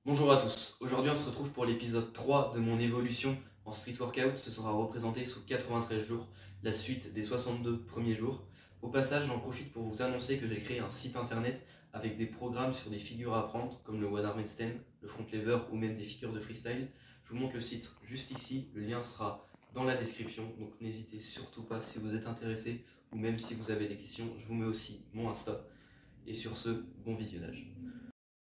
Bonjour à tous, aujourd'hui on se retrouve pour l'épisode 3 de mon évolution en street workout. Ce sera représenté sous 93 jours, la suite des 62 premiers jours. Au passage, j'en profite pour vous annoncer que j'ai créé un site internet avec des programmes sur des figures à apprendre comme le one arm handstand, le front lever ou même des figures de freestyle. Je vous montre le site juste ici, le lien sera dans la description, donc n'hésitez surtout pas si vous êtes intéressé ou même si vous avez des questions. Je vous mets aussi mon Insta. Et sur ce, bon visionnage.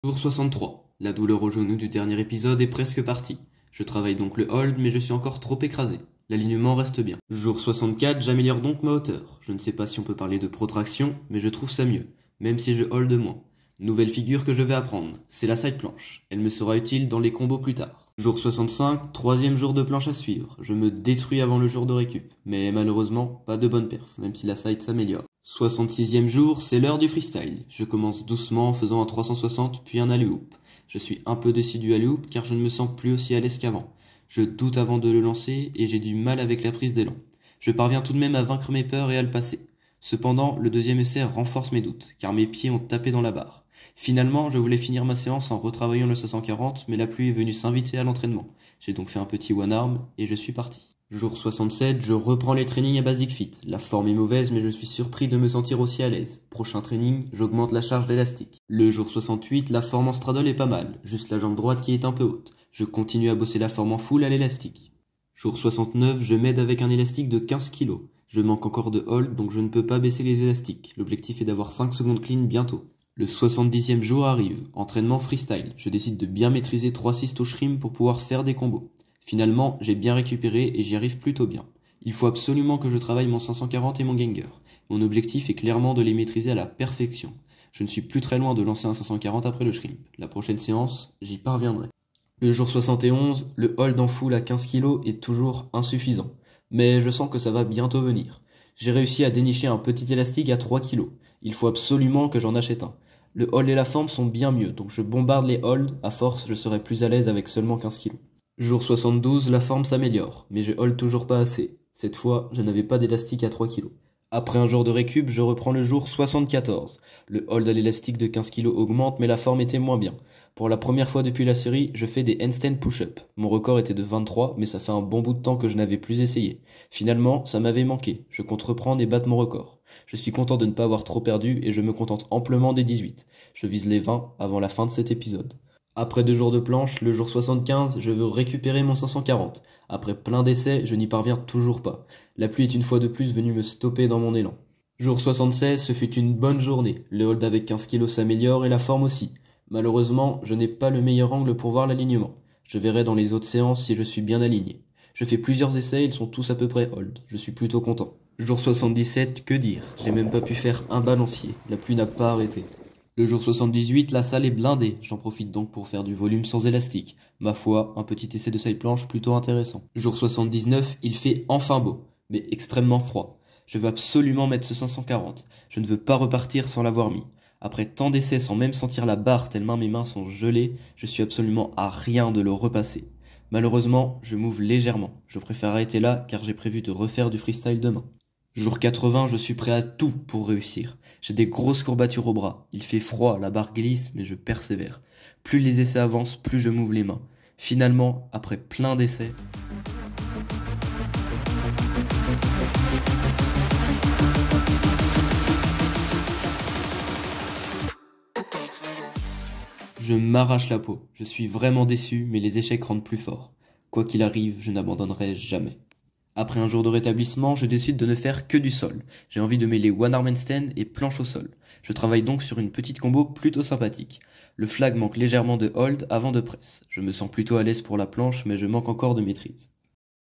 Jour 63. La douleur au genou du dernier épisode est presque partie. Je travaille donc le hold, mais je suis encore trop écrasé. L'alignement reste bien. Jour 64, j'améliore donc ma hauteur. Je ne sais pas si on peut parler de protraction, mais je trouve ça mieux, même si je hold moins. Nouvelle figure que je vais apprendre, c'est la side planche. Elle me sera utile dans les combos plus tard. Jour 65, troisième jour de planche à suivre. Je me détruis avant le jour de récup, mais malheureusement, pas de bonne perf, même si la side s'améliore. 66e jour, c'est l'heure du freestyle. Je commence doucement en faisant un 360 puis un alley-oop. Je suis un peu déçu du alley-oop car je ne me sens plus aussi à l'aise qu'avant. Je doute avant de le lancer et j'ai du mal avec la prise d'élan. Je parviens tout de même à vaincre mes peurs et à le passer. Cependant, le deuxième essai renforce mes doutes car mes pieds ont tapé dans la barre. Finalement, je voulais finir ma séance en retravaillant le 540 mais la pluie est venue s'inviter à l'entraînement. J'ai donc fait un petit one arm et je suis parti. Jour 67, je reprends les trainings à Basic Fit. La forme est mauvaise, mais je suis surpris de me sentir aussi à l'aise. Prochain training, j'augmente la charge d'élastique. Le jour 68, la forme en straddle est pas mal, juste la jambe droite qui est un peu haute. Je continue à bosser la forme en full à l'élastique. Jour 69, je m'aide avec un élastique de 15 kg. Je manque encore de hold, donc je ne peux pas baisser les élastiques. L'objectif est d'avoir 5 secondes clean bientôt. Le 70e jour arrive, entraînement freestyle. Je décide de bien maîtriser 3 6 au shrimp pour pouvoir faire des combos. Finalement, j'ai bien récupéré et j'y arrive plutôt bien. Il faut absolument que je travaille mon 540 et mon ganger. Mon objectif est clairement de les maîtriser à la perfection. Je ne suis plus très loin de lancer un 540 après le shrimp. La prochaine séance, j'y parviendrai. Le jour 71, le hold en full à 15 kg est toujours insuffisant. Mais je sens que ça va bientôt venir. J'ai réussi à dénicher un petit élastique à 3 kg. Il faut absolument que j'en achète un. Le hold et la forme sont bien mieux, donc je bombarde les holds. À force, je serai plus à l'aise avec seulement 15 kg. Jour 72, la forme s'améliore, mais je hold toujours pas assez. Cette fois, je n'avais pas d'élastique à 3 kg. Après un jour de récup, je reprends le jour 74. Le hold à l'élastique de 15 kg augmente, mais la forme était moins bien. Pour la première fois depuis la série, je fais des handstand push-up. Mon record était de 23, mais ça fait un bon bout de temps que je n'avais plus essayé. Finalement, ça m'avait manqué. Je compte reprendre et battre mon record. Je suis content de ne pas avoir trop perdu et je me contente amplement des 18. Je vise les 20 avant la fin de cet épisode. Après 2 jours de planche, le jour 75, je veux récupérer mon 540. Après plein d'essais, je n'y parviens toujours pas. La pluie est une fois de plus venue me stopper dans mon élan. Jour 76, ce fut une bonne journée. Le hold avec 15 kg s'améliore et la forme aussi. Malheureusement, je n'ai pas le meilleur angle pour voir l'alignement. Je verrai dans les autres séances si je suis bien aligné. Je fais plusieurs essais, ils sont tous à peu près hold. Je suis plutôt content. Jour 77, que dire? J'ai même pas pu faire un balancier. La pluie n'a pas arrêté. Le jour 78, la salle est blindée. J'en profite donc pour faire du volume sans élastique. Ma foi, un petit essai de side planche plutôt intéressant. Jour 79, il fait enfin beau, mais extrêmement froid. Je veux absolument mettre ce 540. Je ne veux pas repartir sans l'avoir mis. Après tant d'essais sans même sentir la barre tellement mes mains sont gelées, je suis absolument à rien de le repasser. Malheureusement, je m'ouvre légèrement. Je préfère arrêter là car j'ai prévu de refaire du freestyle demain. Jour 80, je suis prêt à tout pour réussir. J'ai des grosses courbatures au bras. Il fait froid, la barre glisse, mais je persévère. Plus les essais avancent, plus je m'ouvre les mains. Finalement, après plein d'essais, je m'arrache la peau. Je suis vraiment déçu, mais les échecs rendent plus fort. Quoi qu'il arrive, je n'abandonnerai jamais. Après un jour de rétablissement, je décide de ne faire que du sol. J'ai envie de mêler one arm handstand et planche au sol. Je travaille donc sur une petite combo plutôt sympathique. Le flag manque légèrement de hold avant de presse. Je me sens plutôt à l'aise pour la planche, mais je manque encore de maîtrise.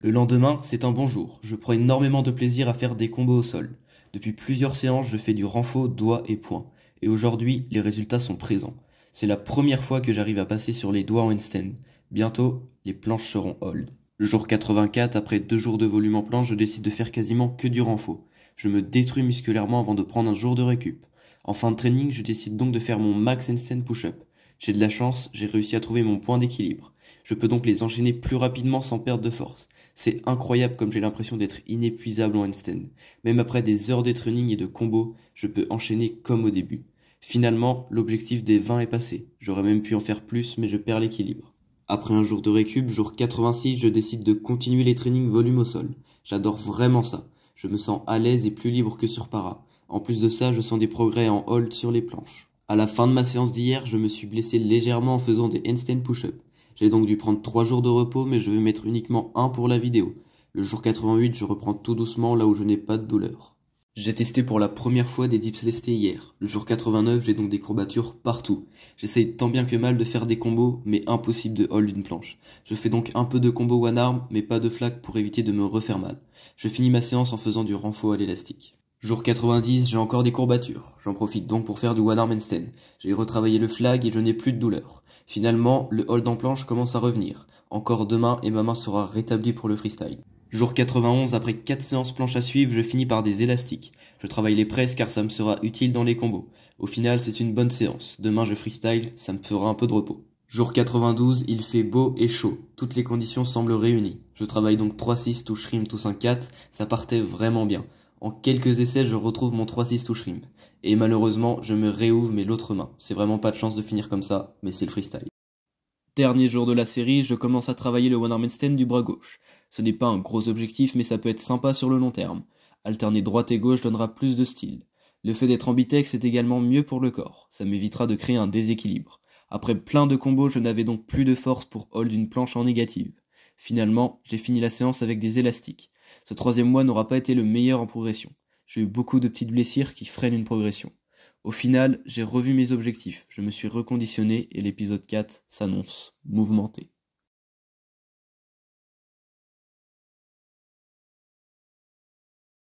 Le lendemain, c'est un bon jour. Je prends énormément de plaisir à faire des combos au sol. Depuis plusieurs séances, je fais du renfort doigts et poings. Et aujourd'hui, les résultats sont présents. C'est la première fois que j'arrive à passer sur les doigts en handstand. Bientôt, les planches seront hold. Jour 84, après 2 jours de volume en planche, je décide de faire quasiment que du renfort. Je me détruis musculairement avant de prendre un jour de récup. En fin de training, je décide donc de faire mon max handstand push-up. J'ai de la chance, j'ai réussi à trouver mon point d'équilibre. Je peux donc les enchaîner plus rapidement sans perdre de force. C'est incroyable comme j'ai l'impression d'être inépuisable en handstand. Même après des heures de training et de combos, je peux enchaîner comme au début. Finalement, l'objectif des 20 est passé. J'aurais même pu en faire plus, mais je perds l'équilibre. Après un jour de récup, jour 86, je décide de continuer les trainings volume au sol. J'adore vraiment ça. Je me sens à l'aise et plus libre que sur para. En plus de ça, je sens des progrès en hold sur les planches. À la fin de ma séance d'hier, je me suis blessé légèrement en faisant des handstand push-up. J'ai donc dû prendre 3 jours de repos, mais je vais mettre uniquement un pour la vidéo. Le jour 88, je reprends tout doucement là où je n'ai pas de douleur. J'ai testé pour la première fois des dips lestés hier. Le jour 89, j'ai donc des courbatures partout. J'essaye tant bien que mal de faire des combos, mais impossible de hold une planche. Je fais donc un peu de combo one arm, mais pas de flag pour éviter de me refaire mal. Je finis ma séance en faisant du renfo à l'élastique. Jour 90, j'ai encore des courbatures. J'en profite donc pour faire du one arm handstand. J'ai retravaillé le flag et je n'ai plus de douleur. Finalement, le hold en planche commence à revenir. Encore demain et ma main sera rétablie pour le freestyle. Jour 91, après 4 séances planches à suivre, je finis par des élastiques. Je travaille les presses car ça me sera utile dans les combos. Au final, c'est une bonne séance. Demain, je freestyle, ça me fera un peu de repos. Jour 92, il fait beau et chaud. Toutes les conditions semblent réunies. Je travaille donc 3-6 touche rim tout 5-4, ça partait vraiment bien. En quelques essais, je retrouve mon 3-6 touche rim. Et malheureusement, je me réouvre mais l'autre main. C'est vraiment pas de chance de finir comme ça, mais c'est le freestyle. Dernier jour de la série, je commence à travailler le one arm handstand du bras gauche. Ce n'est pas un gros objectif, mais ça peut être sympa sur le long terme. Alterner droite et gauche donnera plus de style. Le fait d'être ambidextre est également mieux pour le corps. Ça m'évitera de créer un déséquilibre. Après plein de combos, je n'avais donc plus de force pour hold une planche en négative. Finalement, j'ai fini la séance avec des élastiques. Ce 3e mois n'aura pas été le meilleur en progression. J'ai eu beaucoup de petites blessures qui freinent une progression. Au final, j'ai revu mes objectifs, je me suis reconditionné et l'épisode 4 s'annonce mouvementé.